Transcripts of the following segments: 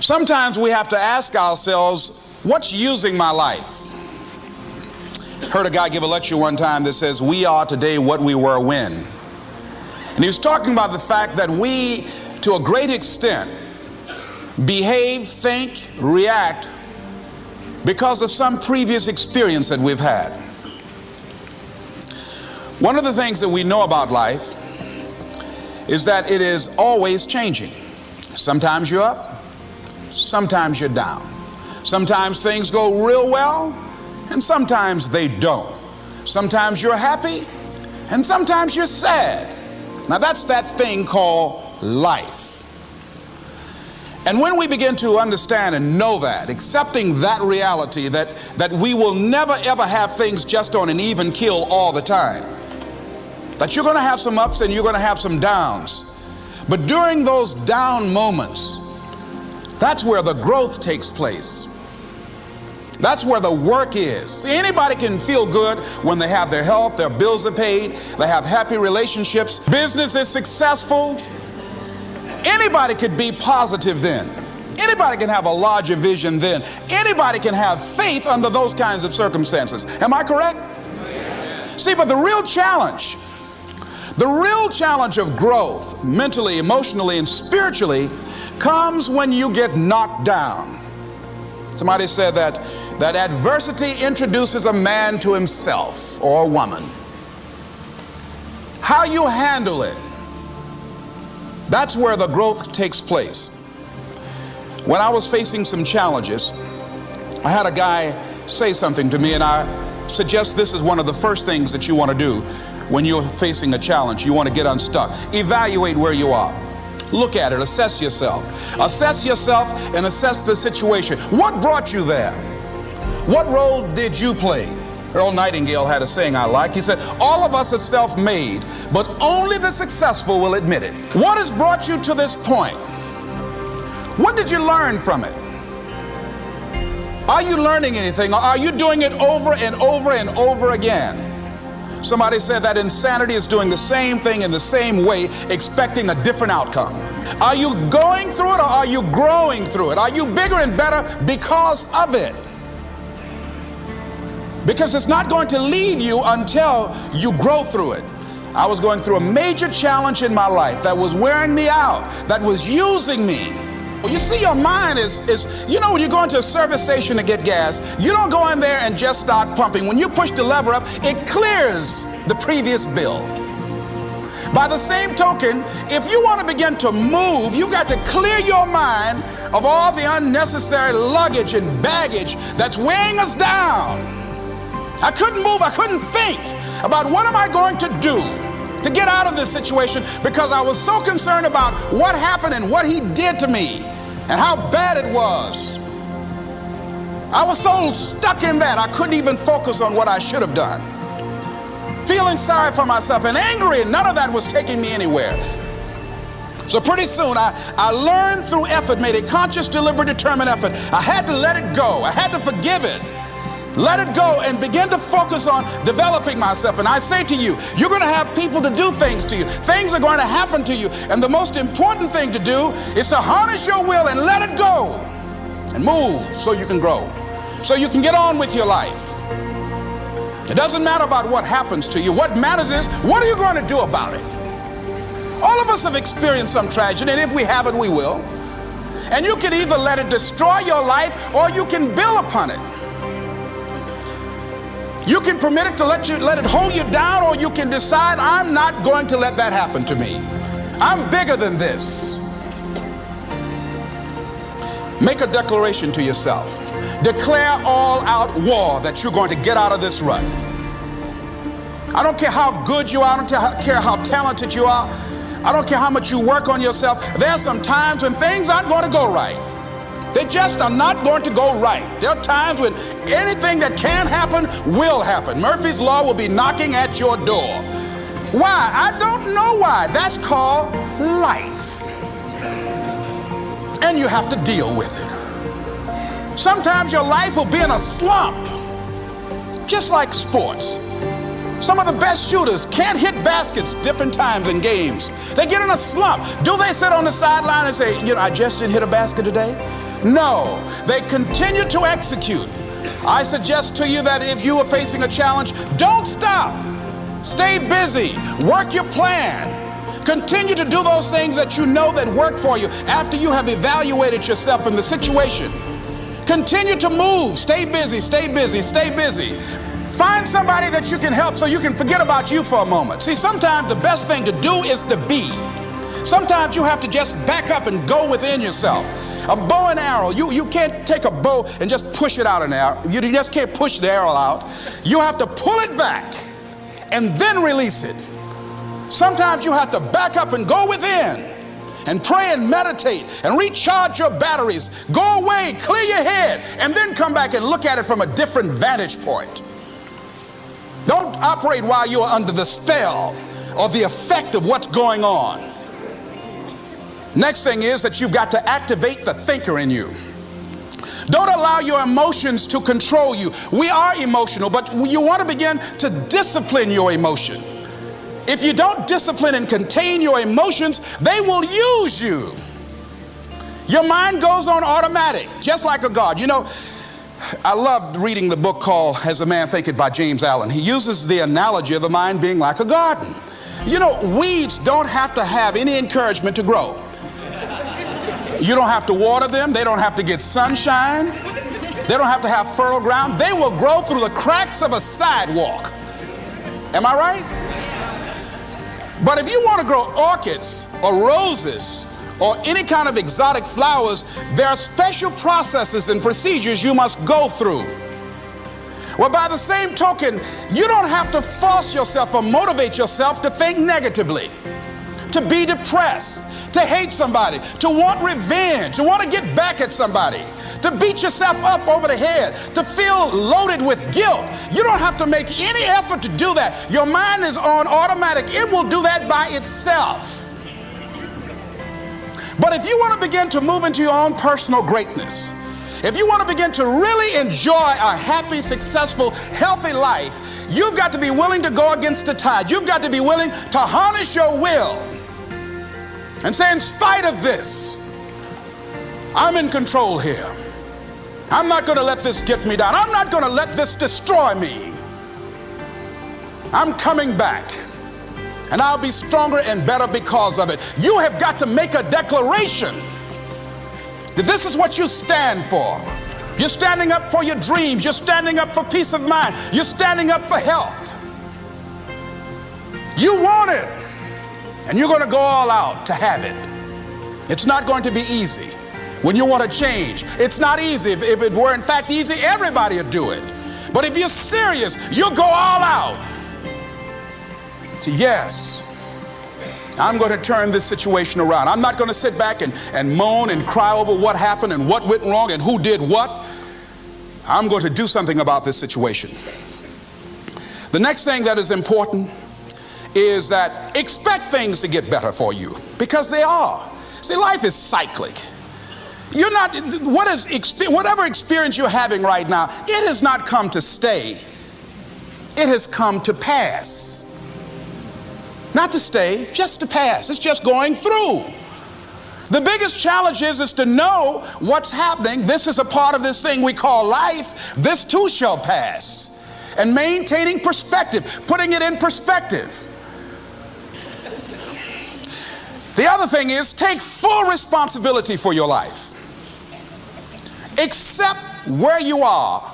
Sometimes we have to ask ourselves, what's using my life? Heard a guy give a lecture one time that says, we are today what we were when. And he was talking about the fact that we, to a great extent, behave, think, react because of some previous experience that we've had. One of the things that we know about life is that it is always changing. Sometimes you're up, sometimes you're down. Sometimes things go real well, and sometimes they don't. Sometimes you're happy, and sometimes you're sad. Now that's that thing called life. And when we begin to understand and know that, accepting that reality that we will never ever have things just on an even keel all the time, that you're going to have some ups and you're going to have some downs, but during those down moments, that's where the growth takes place. That's where the work is. See, anybody can feel good when they have their health, their bills are paid, they have happy relationships, business is successful. Anybody could be positive then. Anybody can have a larger vision then. Anybody can have faith under those kinds of circumstances. Am I correct? See, but the real challenge of growth, mentally, emotionally, and spiritually, comes when you get knocked down. Somebody said that adversity introduces a man to himself or a woman. How you handle it, that's where the growth takes place. When I was facing some challenges, I had a guy say something to me, and I suggest this is one of the first things that you want to do when you're facing a challenge. You want to get unstuck. Evaluate where you are. Look at it, assess yourself. Assess yourself and assess the situation. What brought you there? What role did you play? Earl Nightingale had a saying I like. He said, all of us are self-made, but only the successful will admit it. What has brought you to this point? What did you learn from it? Are you learning anything, or are you doing it over and over and over again? Somebody said that insanity is doing the same thing in the same way, expecting a different outcome. Are you going through it, or are you growing through it? Are you bigger and better because of it? Because it's not going to leave you until you grow through it. I was going through a major challenge in my life that was wearing me out, that was using me. You see, your mind is when you go into a service station to get gas, you don't go in there and just start pumping. When you push the lever up, it clears the previous bill. By the same token, if you want to begin to move, you've got to clear your mind of all the unnecessary luggage and baggage that's weighing us down. I couldn't move, I couldn't think about what am I going to do to get out of this situation, because I was so concerned about what happened and what he did to me and how bad it was. I was so stuck in that I couldn't even focus on what I should have done. Feeling sorry for myself and angry, and none of that was taking me anywhere. So pretty soon I learned through effort, made a conscious, deliberate, determined effort. I had to let it go. I had to forgive it. Let it go and begin to focus on developing myself. And I say to you, you're going to have people to do things to you. Things are going to happen to you. And the most important thing to do is to harness your will and let it go and move so you can grow, so you can get on with your life. It doesn't matter about what happens to you. What matters is, what are you going to do about it? All of us have experienced some tragedy, and if we haven't, we will. And you can either let it destroy your life, or you can build upon it. You can permit it to let it hold you down, or you can decide, I'm not going to let that happen to me. I'm bigger than this. Make a declaration to yourself. Declare all out war that you're going to get out of this rut. I don't care how good you are. I don't care how talented you are. I don't care how much you work on yourself. There are some times when things aren't going to go right. They just are not going to go right. There are times when anything that can happen will happen. Murphy's Law will be knocking at your door. Why? I don't know why. That's called life. And you have to deal with it. Sometimes your life will be in a slump, just like sports. Some of the best shooters can't hit baskets different times in games. They get in a slump. Do they sit on the sideline and say, I just didn't hit a basket today? No, they continue to execute. I suggest to you that if you are facing a challenge, don't stop. Stay busy. Work your plan. Continue to do those things that you know that work for you after you have evaluated yourself in the situation. Continue to move. Stay busy, stay busy, stay busy. Find somebody that you can help so you can forget about you for a moment. See, sometimes the best thing to do is to be. Sometimes you have to just back up and go within yourself. A bow and arrow, you can't take a bow and just push it out an arrow. You just can't push the arrow out. You have to pull it back and then release it. Sometimes you have to back up and go within and pray and meditate and recharge your batteries. Go away, clear your head, and then come back and look at it from a different vantage point. Don't operate while you're under the spell or the effect of what's going on. Next thing is that you've got to activate the thinker in you. Don't allow your emotions to control you. We are emotional, but you want to begin to discipline your emotion. If you don't discipline and contain your emotions, they will use you. Your mind goes on automatic, just like a guard. You know, I loved reading the book called As a Man Thinketh by James Allen. He uses the analogy of the mind being like a garden. You know, weeds don't have to have any encouragement to grow. You don't have to water them. They don't have to get sunshine. They don't have to have fertile ground. They will grow through the cracks of a sidewalk. Am I right? But if you want to grow orchids or roses or any kind of exotic flowers, there are special processes and procedures you must go through. Well, by the same token, you don't have to force yourself or motivate yourself to think negatively, to be depressed, to hate somebody, to want revenge, to want to get back at somebody, to beat yourself up over the head, to feel loaded with guilt. You don't have to make any effort to do that. Your mind is on automatic. It will do that by itself. But if you want to begin to move into your own personal greatness, if you want to begin to really enjoy a happy, successful, healthy life, you've got to be willing to go against the tide. You've got to be willing to harness your will and say, in spite of this, I'm in control here. I'm not going to let this get me down. I'm not going to let this destroy me. I'm coming back, and I'll be stronger and better because of it. You have got to make a declaration that this is what you stand for. You're standing up for your dreams. You're standing up for peace of mind. You're standing up for health. You want it, and you're going to go all out to have it. It's not going to be easy. When you want to change, it's not easy. If it were in fact easy, everybody would do it. But if you're serious, you'll go all out. So yes, I'm going to turn this situation around. I'm not going to sit back and moan and cry over what happened and what went wrong and who did what. I'm going to do something about this situation. The next thing that is important is that expect things to get better for you, because they are. See, life is cyclic. You're not, whatever experience you're having right now, it has not come to stay. It has come to pass. Not to stay, just to pass. It's just going through. The biggest challenge is to know what's happening. This is a part of this thing we call life. This too shall pass. And maintaining perspective, putting it in perspective. The other thing is take full responsibility for your life. Accept where you are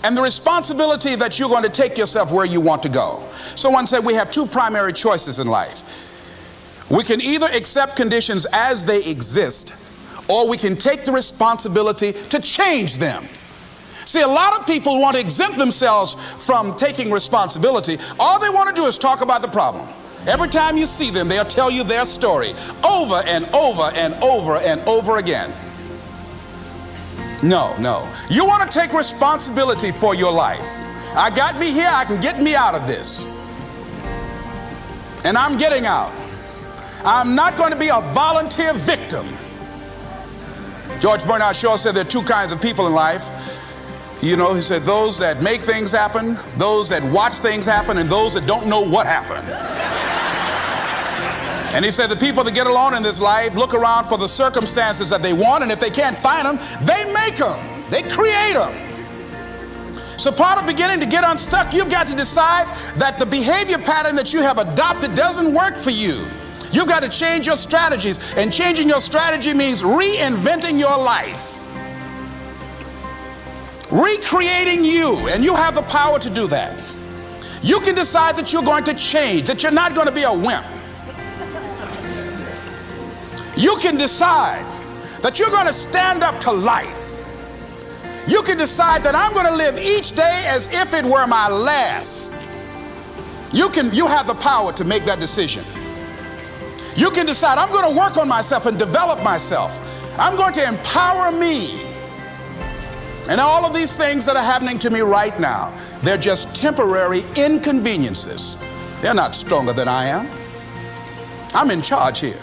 and the responsibility that you're going to take yourself where you want to go. Someone said we have two primary choices in life. We can either accept conditions as they exist, or we can take the responsibility to change them. See, a lot of people want to exempt themselves from taking responsibility. All they want to do is talk about the problem. Every time you see them, they'll tell you their story over and over and over and over again. No. You want to take responsibility for your life. I got me here, I can get me out of this. And I'm getting out. I'm not going to be a volunteer victim. George Bernard Shaw said there are two kinds of people in life. You know, he said those that make things happen, those that watch things happen, and those that don't know what happened. And he said the people that get along in this life look around for the circumstances that they want, and if they can't find them, they make them. They create them. So part of beginning to get unstuck, you've got to decide that the behavior pattern that you have adopted doesn't work for you. You've got to change your strategies, and changing your strategy means reinventing your life, recreating you, and you have the power to do that. You can decide that you're going to change, that you're not going to be a wimp. You can decide that you're going to stand up to life. You can decide that I'm going to live each day as if it were my last. You have the power to make that decision. You can decide I'm going to work on myself and develop myself. I'm going to empower me. And all of these things that are happening to me right now, they're just temporary inconveniences. They're not stronger than I am. I'm in charge here.